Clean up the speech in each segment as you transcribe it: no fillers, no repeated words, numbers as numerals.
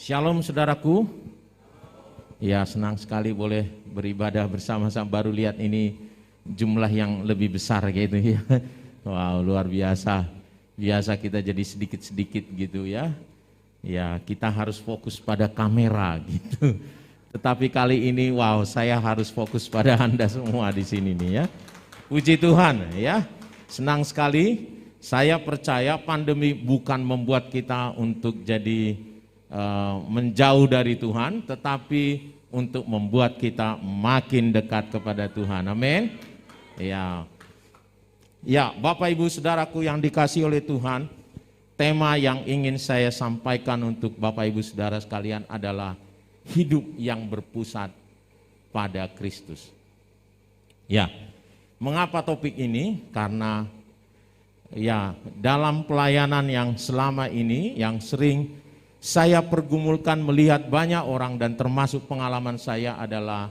Shalom saudaraku. Ya, senang sekali boleh beribadah bersama-sama. Baru lihat ini jumlah yang lebih besar gitu ya. Wow, luar biasa. Biasa kita jadi sedikit-sedikit gitu ya. Ya, kita harus fokus pada kamera gitu. Tetapi kali ini wow, saya harus fokus pada Anda semua di sini nih ya. Puji Tuhan ya. Senang sekali. Saya percaya pandemi bukan membuat kita untuk jadi menjauh dari Tuhan, tetapi untuk membuat kita makin dekat kepada Tuhan. Amin. Ya, Bapak Ibu Saudaraku yang dikasihi oleh Tuhan, tema yang ingin saya sampaikan untuk Bapak Ibu Saudara sekalian adalah hidup yang berpusat pada Kristus. Ya, mengapa topik ini? Karena ya, dalam pelayanan yang selama ini yang sering saya pergumulkan melihat banyak orang dan termasuk pengalaman saya adalah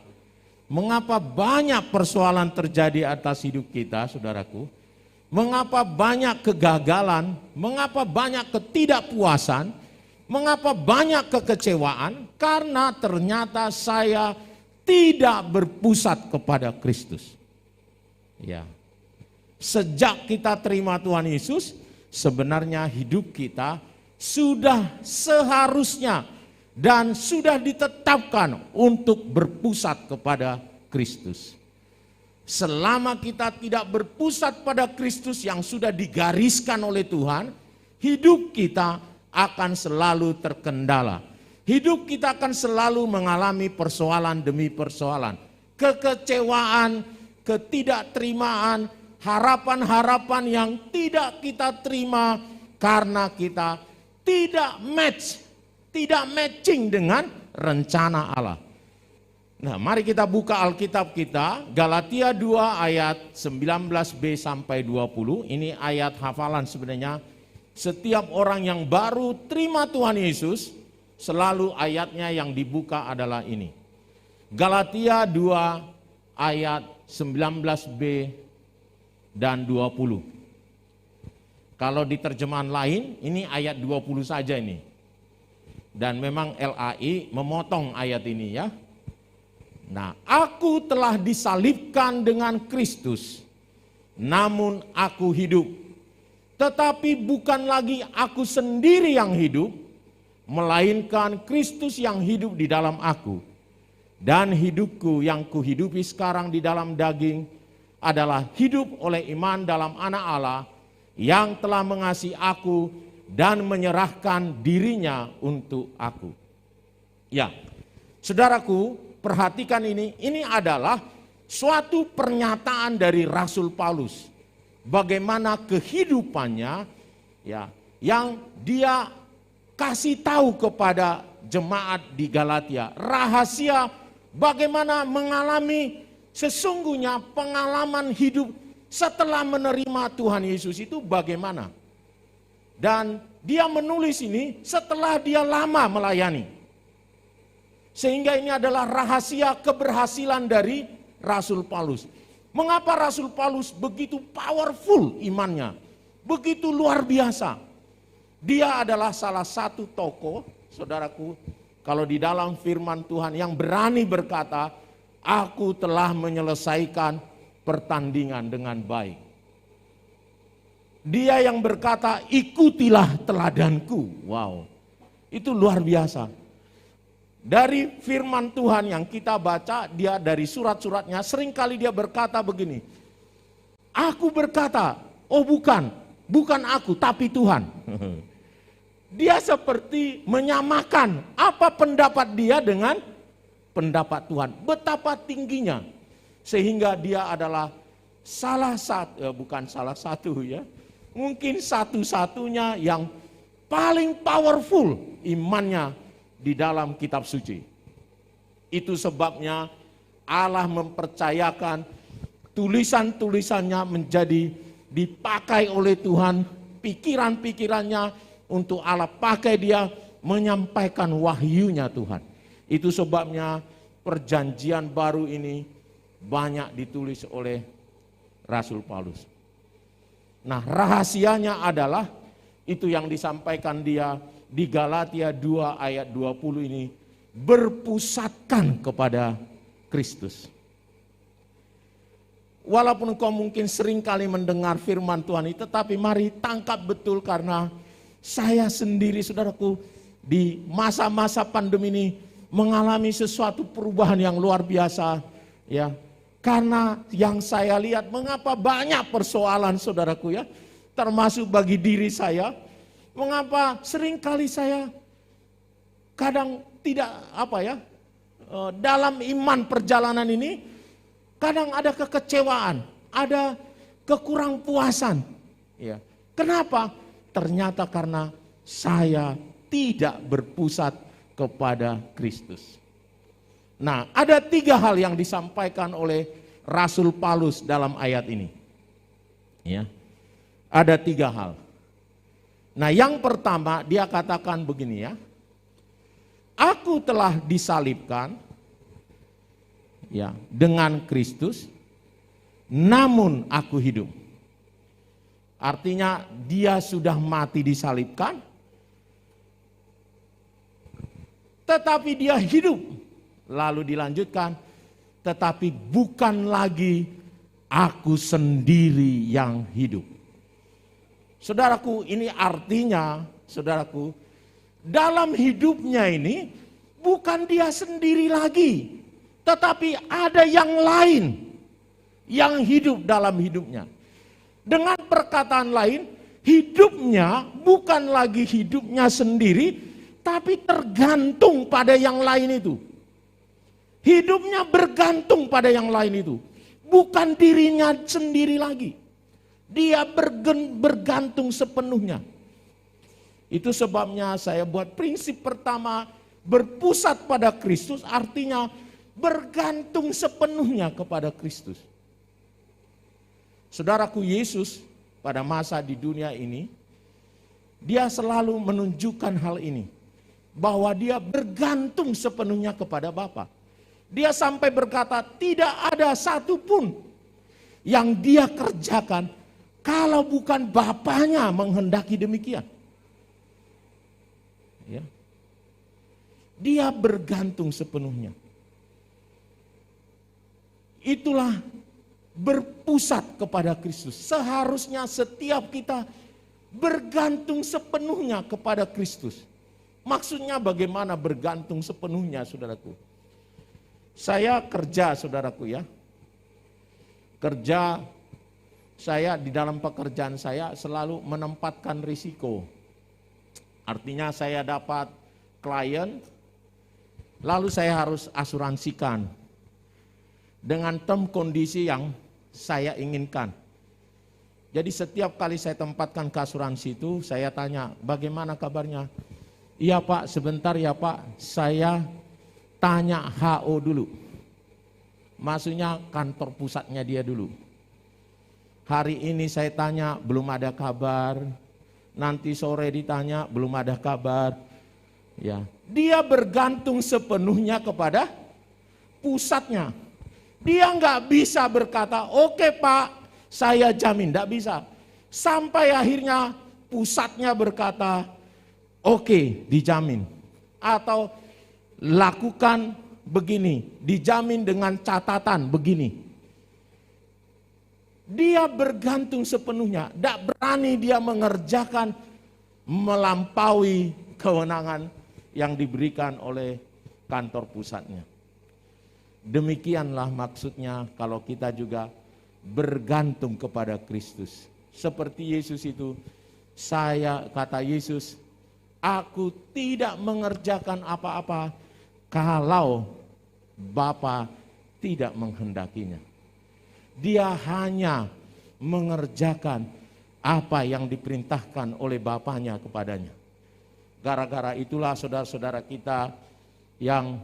mengapa banyak persoalan terjadi atas hidup kita, saudaraku. Mengapa banyak kegagalan, mengapa banyak ketidakpuasan, mengapa banyak kekecewaan, karena ternyata saya tidak berpusat kepada Kristus. Ya. Sejak kita terima Tuhan Yesus, sebenarnya hidup kita sudah seharusnya dan sudah ditetapkan untuk berpusat kepada Kristus. Selama kita tidak berpusat pada Kristus yang sudah digariskan oleh Tuhan, hidup kita akan selalu terkendala. Hidup kita akan selalu mengalami persoalan demi persoalan. Kekecewaan, ketidakterimaan, harapan-harapan yang tidak kita terima karena kita tidak matching dengan rencana Allah. Nah, mari kita buka Alkitab kita, Galatia 2 ayat 19b sampai 20. Ini ayat hafalan sebenarnya. Setiap orang yang baru terima Tuhan Yesus, selalu ayatnya yang dibuka adalah ini. Galatia 2 ayat 19b dan 20. Kalau di terjemahan lain, ini ayat 20 saja ini. Dan memang LAI memotong ayat ini ya. Nah, aku telah disalibkan dengan Kristus, namun aku hidup. Tetapi bukan lagi aku sendiri yang hidup, melainkan Kristus yang hidup di dalam aku. Dan hidupku yang kuhidupi sekarang di dalam daging adalah hidup oleh iman dalam Anak Allah, yang telah mengasihi aku dan menyerahkan dirinya untuk aku. Ya, saudaraku, perhatikan ini adalah suatu pernyataan dari Rasul Paulus. Bagaimana kehidupannya ya, yang dia kasih tahu kepada jemaat di Galatia. Rahasia bagaimana mengalami sesungguhnya pengalaman hidup setelah menerima Tuhan Yesus itu bagaimana. Dan dia menulis ini setelah dia lama melayani. Sehingga ini adalah rahasia keberhasilan dari Rasul Paulus. Mengapa Rasul Paulus begitu powerful imannya, begitu luar biasa. Dia adalah salah satu tokoh, saudaraku, kalau di dalam firman Tuhan yang berani berkata, aku telah menyelesaikan pertandingan dengan baik. Dia yang berkata, ikutilah teladanku. Wow, itu luar biasa. Dari firman Tuhan yang kita baca, dia dari surat-suratnya, seringkali dia berkata begini, aku berkata, oh bukan aku, tapi Tuhan. Dia seperti menyamakan apa pendapat dia dengan pendapat Tuhan. Betapa tingginya. Sehingga dia adalah bukan salah satu ya, mungkin satu-satunya yang paling powerful imannya di dalam kitab suci. Itu sebabnya Allah mempercayakan tulisan-tulisannya menjadi dipakai oleh Tuhan, pikiran-pikirannya untuk Allah pakai dia menyampaikan wahyunya Tuhan. Itu sebabnya perjanjian baru ini banyak ditulis oleh Rasul Paulus. Nah, rahasianya adalah itu yang disampaikan dia di Galatia 2 ayat 20 ini berpusatkan kepada Kristus. Walaupun engkau mungkin sering kali mendengar firman Tuhan itu, tetapi mari tangkap betul, karena saya sendiri, saudaraku, di masa-masa pandemi ini mengalami sesuatu perubahan yang luar biasa, ya. Karena yang saya lihat, mengapa banyak persoalan, saudaraku, ya, termasuk bagi diri saya, mengapa seringkali saya kadang tidak dalam iman perjalanan ini, kadang ada kekecewaan, ada kekurang puasan, ya. Kenapa? Ternyata karena saya tidak berpusat kepada Kristus. Nah, ada 3 hal yang disampaikan oleh Rasul Paulus dalam ayat ini. Ya. Ada 3 hal. Nah, yang pertama dia katakan begini, ya. Aku telah disalibkan, ya, dengan Kristus, namun aku hidup. Artinya dia sudah mati disalibkan, tetapi dia hidup. Lalu dilanjutkan, tetapi bukan lagi aku sendiri yang hidup. Saudaraku, ini artinya, saudaraku, dalam hidupnya ini bukan dia sendiri lagi, tetapi ada yang lain yang hidup dalam hidupnya. Dengan perkataan lain, hidupnya bukan lagi hidupnya sendiri, tapi tergantung pada yang lain itu. Hidupnya bergantung pada yang lain itu, bukan dirinya sendiri lagi. Dia bergantung sepenuhnya. Itu sebabnya saya buat prinsip pertama, berpusat pada Kristus, artinya bergantung sepenuhnya kepada Kristus. Saudaraku, Yesus pada masa di dunia ini, dia selalu menunjukkan hal ini, bahwa dia bergantung sepenuhnya kepada Bapa. Dia sampai berkata, tidak ada satupun yang dia kerjakan kalau bukan Bapanya menghendaki demikian. Ya. Dia bergantung sepenuhnya. Itulah berpusat kepada Kristus. Seharusnya setiap kita bergantung sepenuhnya kepada Kristus. Maksudnya bagaimana bergantung sepenuhnya, saudaraku? Saya kerja, saudaraku, ya. Kerja saya, di dalam pekerjaan saya selalu menempatkan risiko. Artinya saya dapat klien, lalu saya harus asuransikan dengan term kondisi yang saya inginkan. Jadi setiap kali saya tempatkan ke asuransi itu, saya tanya, bagaimana kabarnya? Iya Pak, sebentar ya Pak, saya tanya HO dulu. Maksudnya kantor pusatnya dia dulu. Hari ini saya tanya, belum ada kabar. Nanti sore ditanya, belum ada kabar. Ya, dia bergantung sepenuhnya kepada pusatnya. Dia nggak bisa berkata, oke Pak, saya jamin, nggak bisa. Sampai akhirnya pusatnya berkata, oke, dijamin. Atau lakukan begini, dijamin dengan catatan begini. Dia bergantung sepenuhnya, tidak berani dia mengerjakan melampaui kewenangan yang diberikan oleh kantor pusatnya. Demikianlah maksudnya kalau kita juga bergantung kepada Kristus. Seperti Yesus itu, kata Yesus, aku tidak mengerjakan apa-apa kalau Bapa tidak menghendakinya. Dia hanya mengerjakan apa yang diperintahkan oleh Bapanya kepadanya. Gara-gara itulah saudara-saudara kita yang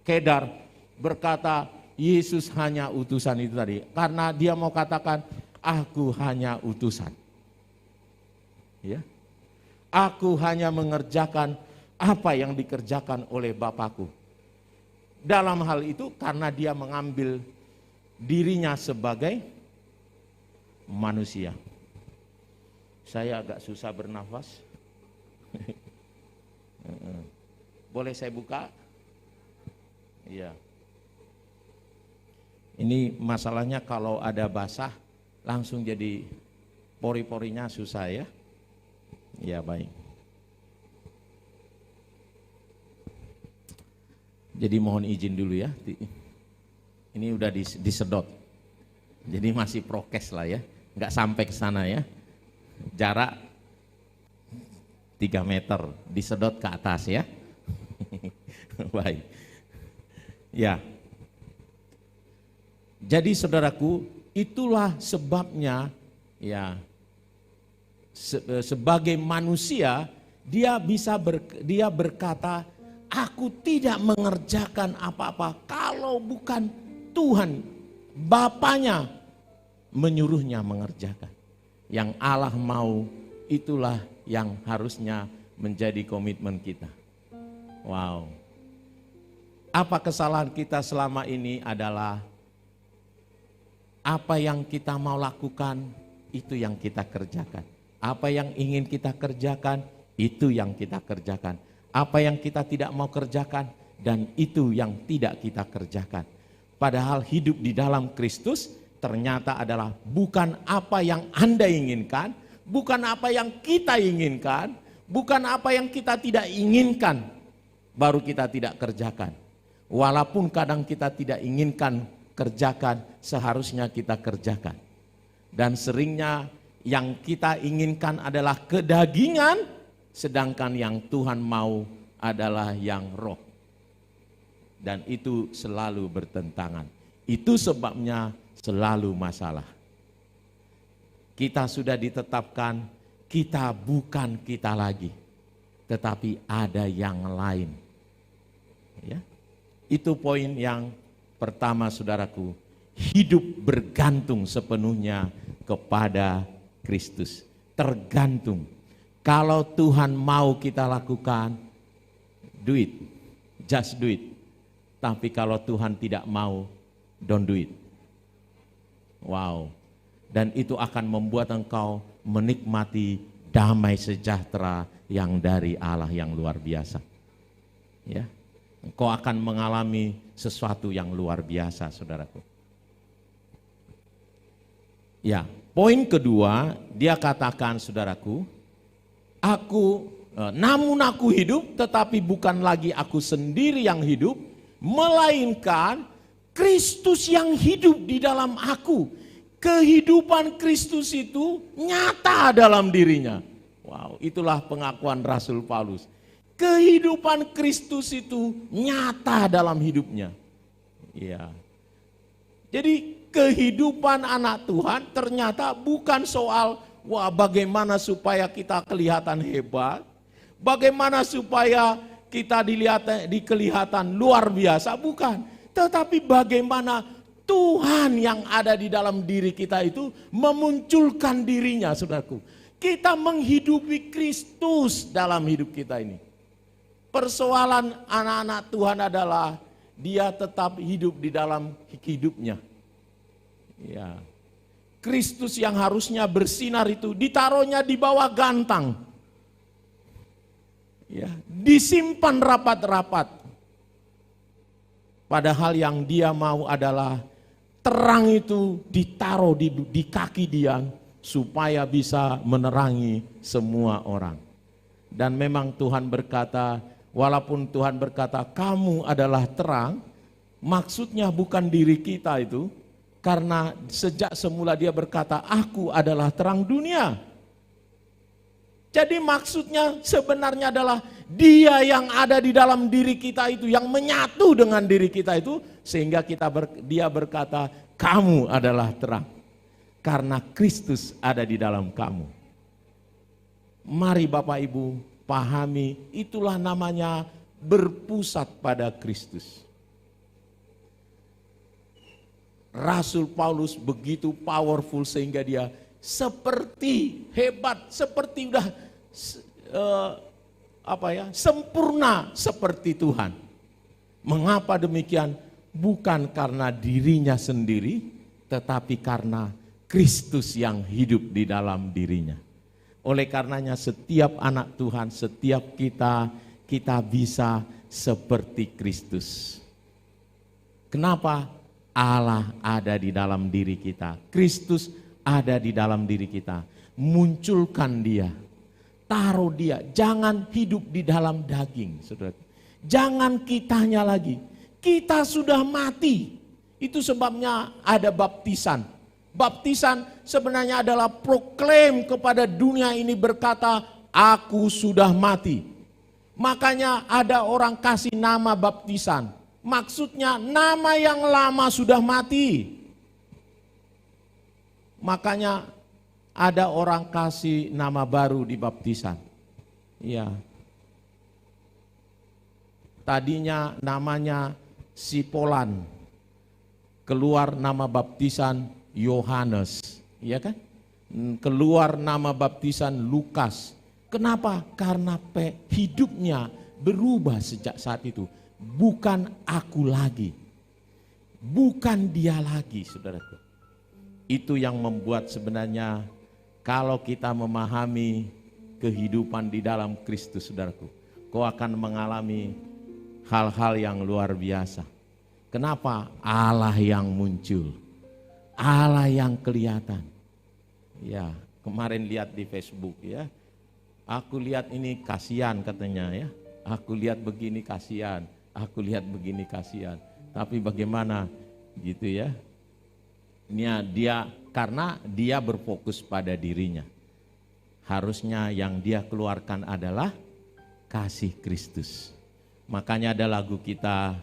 kedar berkata Yesus hanya utusan itu tadi. Karena dia mau katakan aku hanya utusan. Ya. Aku hanya mengerjakan apa yang dikerjakan oleh Bapakku. Dalam hal itu karena dia mengambil dirinya sebagai manusia. Saya agak susah bernafas. Boleh saya buka? Iya. Ini masalahnya kalau ada basah langsung jadi pori-porinya susah ya. Ya baik. Jadi mohon izin dulu ya. Ini udah disedot. Jadi masih prokes lah ya. Nggak sampai ke sana ya. Jarak 3 meter disedot ke atas ya. Baik. Ya. Jadi saudaraku, itulah sebabnya ya sebagai manusia dia berkata, aku tidak mengerjakan apa-apa kalau bukan Tuhan Bapanya menyuruhnya mengerjakan. Yang Allah mau itulah yang harusnya menjadi komitmen kita. Wow. Apa kesalahan kita selama ini adalah apa yang kita mau lakukan, itu yang kita kerjakan. Apa yang ingin kita kerjakan, itu yang kita kerjakan. Apa yang kita tidak mau kerjakan, dan itu yang tidak kita kerjakan. Padahal hidup di dalam Kristus ternyata adalah bukan apa yang Anda inginkan, bukan apa yang kita inginkan, bukan apa yang kita tidak inginkan, baru kita tidak kerjakan. Walaupun kadang kita tidak inginkan kerjakan, seharusnya kita kerjakan. Dan seringnya yang kita inginkan adalah kedagingan, sedangkan yang Tuhan mau adalah yang roh. Dan itu selalu bertentangan. Itu sebabnya selalu masalah. Kita sudah ditetapkan, kita bukan kita lagi, tetapi ada yang lain. Ya. Itu poin yang pertama saudaraku, hidup bergantung sepenuhnya kepada Kristus. Tergantung. Kalau Tuhan mau kita lakukan, do it. Just do it. Tapi kalau Tuhan tidak mau, don't do it. Wow. Dan itu akan membuat engkau menikmati damai sejahtera yang dari Allah yang luar biasa. Ya. Engkau akan mengalami sesuatu yang luar biasa, saudaraku. Ya, poin kedua, dia katakan, saudaraku, namun aku hidup, tetapi bukan lagi aku sendiri yang hidup, melainkan Kristus yang hidup di dalam aku. Kehidupan Kristus itu nyata dalam dirinya. Wow, itulah pengakuan Rasul Paulus. Kehidupan Kristus itu nyata dalam hidupnya. Ya. Jadi kehidupan anak Tuhan ternyata bukan soal bagaimana supaya kita kelihatan hebat, bagaimana supaya kita kelihatan luar biasa, bukan. Tetapi bagaimana Tuhan yang ada di dalam diri kita itu memunculkan dirinya, saudaraku. Kita menghidupi Kristus dalam hidup kita ini. Persoalan anak-anak Tuhan adalah dia tetap hidup di dalam hidupnya. Ya. Kristus yang harusnya bersinar itu ditaruhnya di bawah gantang. Ya, disimpan rapat-rapat. Padahal yang dia mau adalah terang itu ditaruh di kaki dia supaya bisa menerangi semua orang. Dan memang Tuhan berkata, walaupun Tuhan berkata kamu adalah terang, maksudnya bukan diri kita itu, karena sejak semula dia berkata aku adalah terang dunia. Jadi maksudnya sebenarnya adalah dia yang ada di dalam diri kita itu, yang menyatu dengan diri kita itu, sehingga dia berkata kamu adalah terang. Karena Kristus ada di dalam kamu. Mari Bapak Ibu pahami, itulah namanya berpusat pada Kristus. Rasul Paulus begitu powerful sehingga dia seperti hebat, seperti udah sempurna seperti Tuhan. Mengapa demikian? Bukan karena dirinya sendiri, tetapi karena Kristus yang hidup di dalam dirinya. Oleh karenanya setiap anak Tuhan, setiap kita bisa seperti Kristus. Kenapa? Allah ada di dalam diri kita. Kristus ada di dalam diri kita. Munculkan dia. Taruh dia. Jangan hidup di dalam daging, saudara. Jangan kitanya lagi. Kita sudah mati. Itu sebabnya ada baptisan. Baptisan sebenarnya adalah proklaim kepada dunia ini berkata, aku sudah mati. Makanya ada orang kasih nama baptisan. Maksudnya nama yang lama sudah mati. Makanya ada orang kasih nama baru di baptisan. Ya. Tadinya namanya Sipolan. Keluar nama baptisan Yohanes, ya kan? Keluar nama baptisan Lukas. Kenapa? Karena hidupnya berubah sejak saat itu. Bukan aku lagi, bukan dia lagi, saudaraku. Itu yang membuat sebenarnya kalau kita memahami kehidupan di dalam Kristus, saudaraku, kau akan mengalami hal-hal yang luar biasa. Kenapa? Allah yang muncul, Allah yang kelihatan. Ya, kemarin lihat di Facebook ya, aku lihat ini kasihan katanya ya, aku lihat begini kasihan. Aku lihat begini kasihan, tapi bagaimana gitu ya? Ini dia karena dia berfokus pada dirinya. Harusnya yang dia keluarkan adalah kasih Kristus. Makanya ada lagu kita,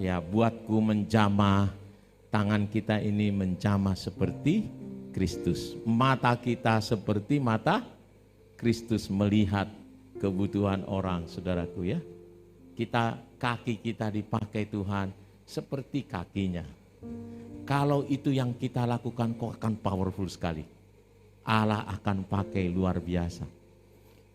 ya buatku menjamah, tangan kita ini menjamah seperti Kristus. Mata kita seperti mata Kristus melihat kebutuhan orang, saudaraku ya. Kaki kita dipakai Tuhan seperti kakinya. Kalau itu yang kita lakukan, kok akan powerful sekali. Allah akan pakai luar biasa.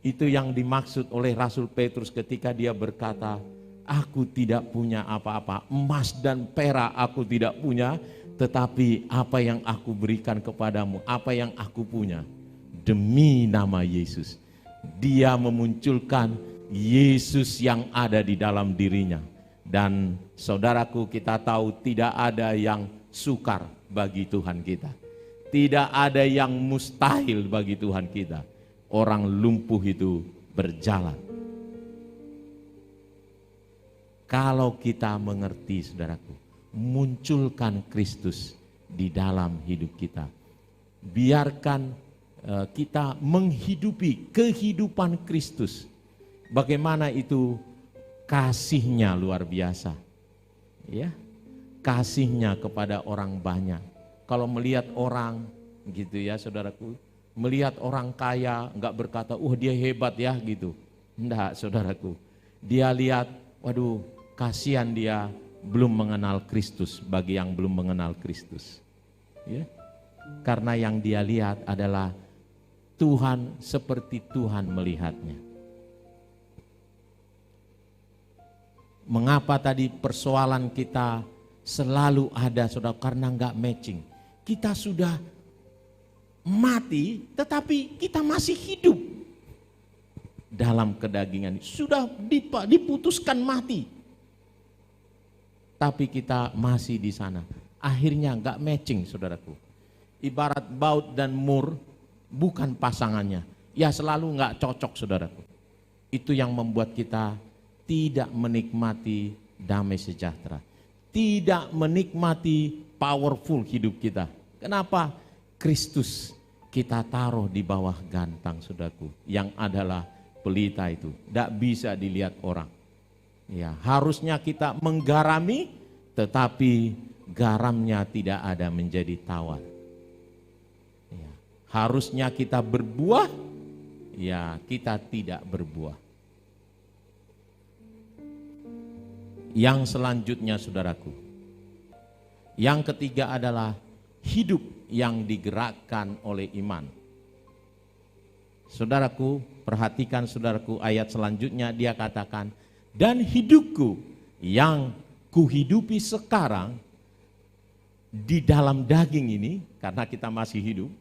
Itu yang dimaksud oleh Rasul Petrus ketika dia berkata, aku tidak punya apa-apa, emas dan perak aku tidak punya, tetapi apa yang aku berikan kepadamu, apa yang aku punya, demi nama Yesus. Dia memunculkan Yesus yang ada di dalam dirinya. Dan saudaraku, kita tahu tidak ada yang sukar bagi Tuhan kita. Tidak ada yang mustahil bagi Tuhan kita. Orang lumpuh itu berjalan. Kalau kita mengerti, saudaraku, munculkan Kristus di dalam hidup kita. Biarkan kita menghidupi kehidupan Kristus. Bagaimana itu kasihnya luar biasa, ya, kasihnya kepada orang banyak. Kalau melihat orang gitu ya saudaraku, melihat orang kaya enggak berkata, dia hebat ya gitu. Enggak saudaraku, dia lihat, waduh kasihan dia belum mengenal Kristus bagi yang belum mengenal Kristus. Ya, karena yang dia lihat adalah Tuhan seperti Tuhan melihatnya. Mengapa tadi persoalan kita selalu ada, saudara? Karena enggak matching. Kita sudah mati, tetapi kita masih hidup dalam kedagingan. Sudah diputuskan mati, tapi kita masih di sana. Akhirnya enggak matching, saudaraku. Ibarat baut dan mur, bukan pasangannya. Ya selalu enggak cocok, saudaraku. Itu yang membuat kita tidak menikmati damai sejahtera, tidak menikmati powerful hidup kita. Kenapa? Kristus kita taruh di bawah gantang, saudaraku, yang adalah pelita itu, tidak bisa dilihat orang. Ya, harusnya kita menggarami, tetapi garamnya tidak ada menjadi tawar. Ya, harusnya kita berbuah, ya kita tidak berbuah. Yang selanjutnya, saudaraku, yang ketiga adalah hidup yang digerakkan oleh iman. Saudaraku, perhatikan saudaraku, ayat selanjutnya dia katakan, dan hidupku yang kuhidupi sekarang di dalam daging ini, karena kita masih hidup,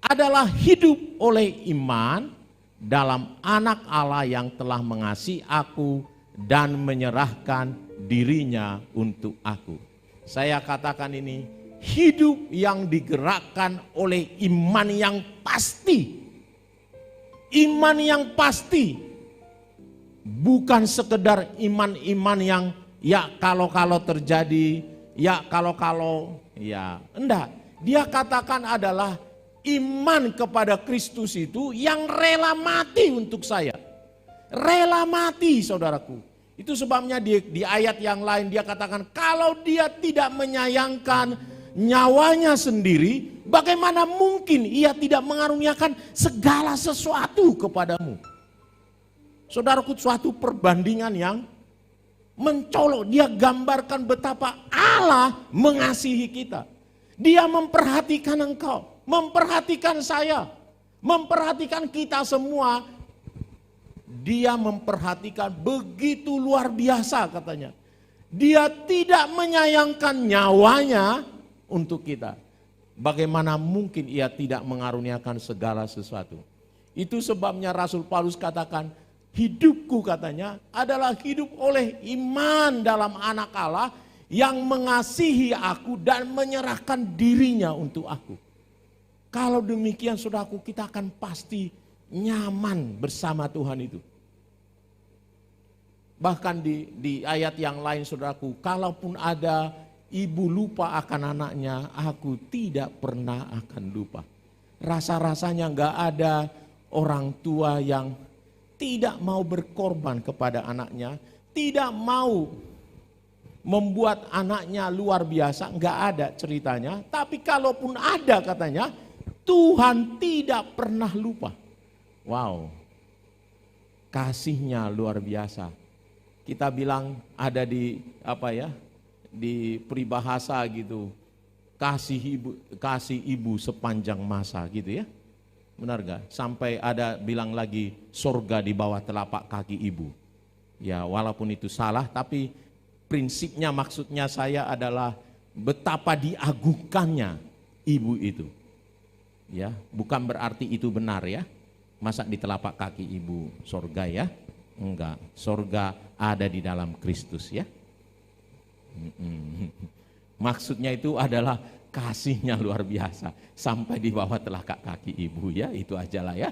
adalah hidup oleh iman dalam Anak Allah yang telah mengasihi aku dan menyerahkan dirinya untuk aku. Saya katakan ini hidup yang digerakkan oleh iman yang pasti. Iman yang pasti, bukan sekedar iman-iman yang ya kalau-kalau terjadi, ya kalau-kalau, ya enggak. Dia katakan adalah iman kepada Kristus itu yang rela mati untuk saya. Rela mati, saudaraku. Itu sebabnya di ayat yang lain dia katakan kalau dia tidak menyayangkan nyawanya sendiri, bagaimana mungkin ia tidak mengaruniakan segala sesuatu kepadamu. Saudaraku, suatu perbandingan yang mencolok. Dia gambarkan betapa Allah mengasihi kita. Dia memperhatikan engkau, memperhatikan saya, memperhatikan kita semua. Dia memperhatikan begitu luar biasa katanya. Dia tidak menyayangkan nyawanya untuk kita. Bagaimana mungkin ia tidak mengaruniakan segala sesuatu. Itu sebabnya Rasul Paulus katakan, hidupku katanya adalah hidup oleh iman dalam Anak Allah yang mengasihi aku dan menyerahkan dirinya untuk aku. Kalau demikian saudaraku, kita akan pasti nyaman bersama Tuhan itu. Bahkan di ayat yang lain saudaraku, kalaupun ada ibu lupa akan anaknya, aku tidak pernah akan lupa. Rasa-rasanya enggak ada orang tua yang tidak mau berkorban kepada anaknya, tidak mau membuat anaknya luar biasa, enggak ada ceritanya. Tapi kalaupun ada katanya, Tuhan tidak pernah lupa. Wow, kasihnya luar biasa. Kita bilang ada di di peribahasa gitu, kasih ibu sepanjang masa gitu ya. Benar gak? Sampai ada bilang lagi sorga di bawah telapak kaki ibu. Ya walaupun itu salah, tapi prinsipnya maksudnya saya adalah betapa diagungkannya ibu itu. Ya, bukan berarti itu benar ya. Masa di telapak kaki ibu sorga ya? Enggak, sorga ada di dalam Kristus ya. Maksudnya itu adalah kasihnya luar biasa sampai di bawah telapak kaki ibu ya, itu aja lah ya.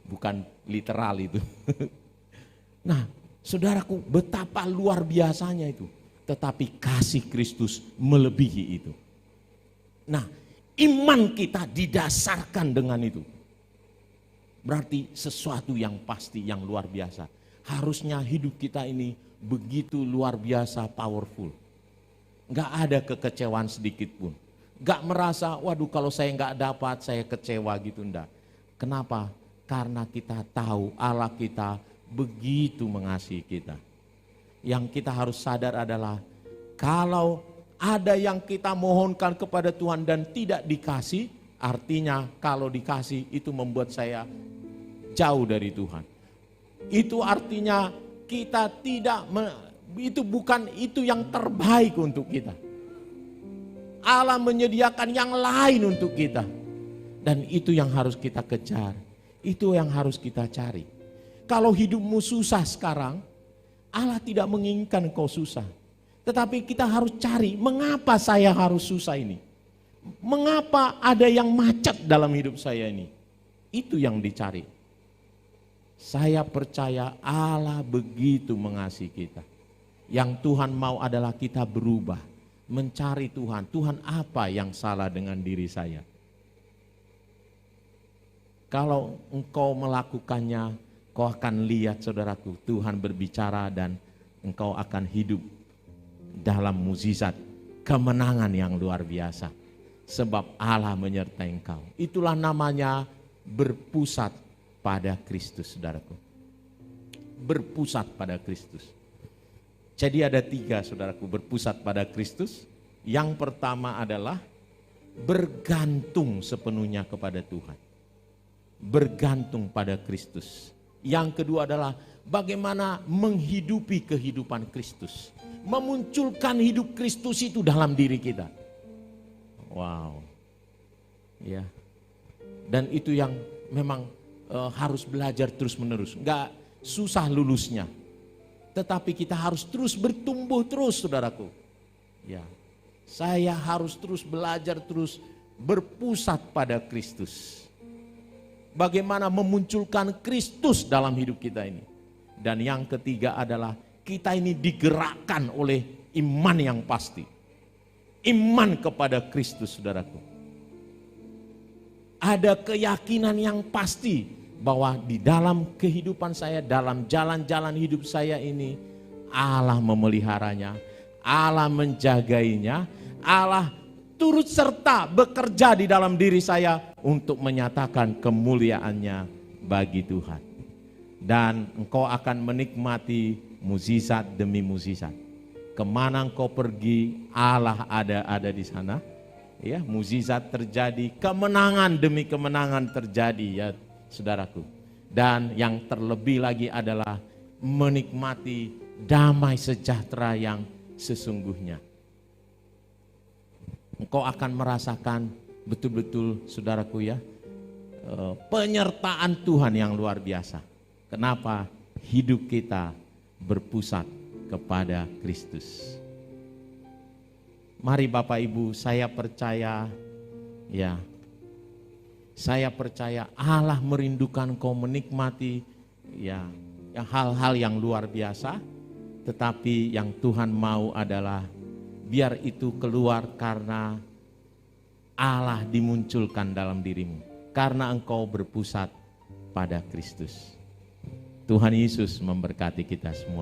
Bukan literal itu. Nah, saudaraku, betapa luar biasanya itu. Tetapi kasih Kristus melebihi itu. Nah, iman kita didasarkan dengan itu. Berarti sesuatu yang pasti, yang luar biasa. Harusnya hidup kita ini begitu luar biasa powerful. Gak ada kekecewaan sedikit pun. Gak merasa, waduh kalau saya gak dapat, saya kecewa gitu, enggak. Kenapa? Karena kita tahu Allah kita begitu mengasihi kita. Yang kita harus sadar adalah, kalau ada yang kita mohonkan kepada Tuhan dan tidak dikasih, artinya kalau dikasih itu membuat saya jauh dari Tuhan. Itu artinya kita tidak, itu bukan itu yang terbaik untuk kita. Allah menyediakan yang lain untuk kita. Dan itu yang harus kita kejar. Itu yang harus kita cari. Kalau hidupmu susah sekarang, Allah tidak menginginkan kau susah. Tetapi kita harus cari, mengapa saya harus susah ini? Mengapa ada yang macet dalam hidup saya ini? Itu yang dicari. Saya percaya Allah begitu mengasihi kita. Yang Tuhan mau adalah kita berubah. Mencari Tuhan. Tuhan, apa yang salah dengan diri saya? Kalau engkau melakukannya, kau akan lihat saudaraku, Tuhan berbicara dan engkau akan hidup dalam mukjizat kemenangan yang luar biasa. Sebab Allah menyertai engkau. Itulah namanya berpusat pada Kristus, saudaraku. Berpusat pada Kristus. Jadi ada 3, saudaraku, berpusat pada Kristus. Yang pertama adalah bergantung sepenuhnya kepada Tuhan. Bergantung pada Kristus. Yang kedua adalah bagaimana menghidupi kehidupan Kristus. Memunculkan hidup Kristus itu dalam diri kita. Wow. Ya. Dan itu yang memang harus belajar terus-menerus. Enggak susah lulusnya. Tetapi kita harus terus bertumbuh terus, saudaraku. Ya, saya harus terus belajar, terus berpusat pada Kristus. Bagaimana memunculkan Kristus dalam hidup kita ini. Dan yang ketiga adalah kita ini digerakkan oleh iman yang pasti. Iman kepada Kristus, saudaraku. Ada keyakinan yang pasti bahwa di dalam kehidupan saya, dalam jalan-jalan hidup saya ini, Allah memeliharanya, Allah menjagainya, Allah turut serta bekerja di dalam diri saya untuk menyatakan kemuliaannya bagi Tuhan. Dan engkau akan menikmati mukjizat demi mukjizat. Kemana engkau pergi, Allah ada di sana. Ya, mukjizat terjadi, kemenangan demi kemenangan terjadi, ya saudaraku. Dan yang terlebih lagi adalah menikmati damai sejahtera yang sesungguhnya. Engkau akan merasakan betul-betul, saudaraku ya, penyertaan Tuhan yang luar biasa. Kenapa? Hidup kita berpusat kepada Kristus. Mari Bapak Ibu, saya percaya ya, saya percaya Allah merindukan kau menikmati ya hal-hal yang luar biasa, tetapi yang Tuhan mau adalah biar itu keluar karena Allah dimunculkan dalam dirimu, karena engkau berpusat pada Kristus. Tuhan Yesus memberkati kita semua.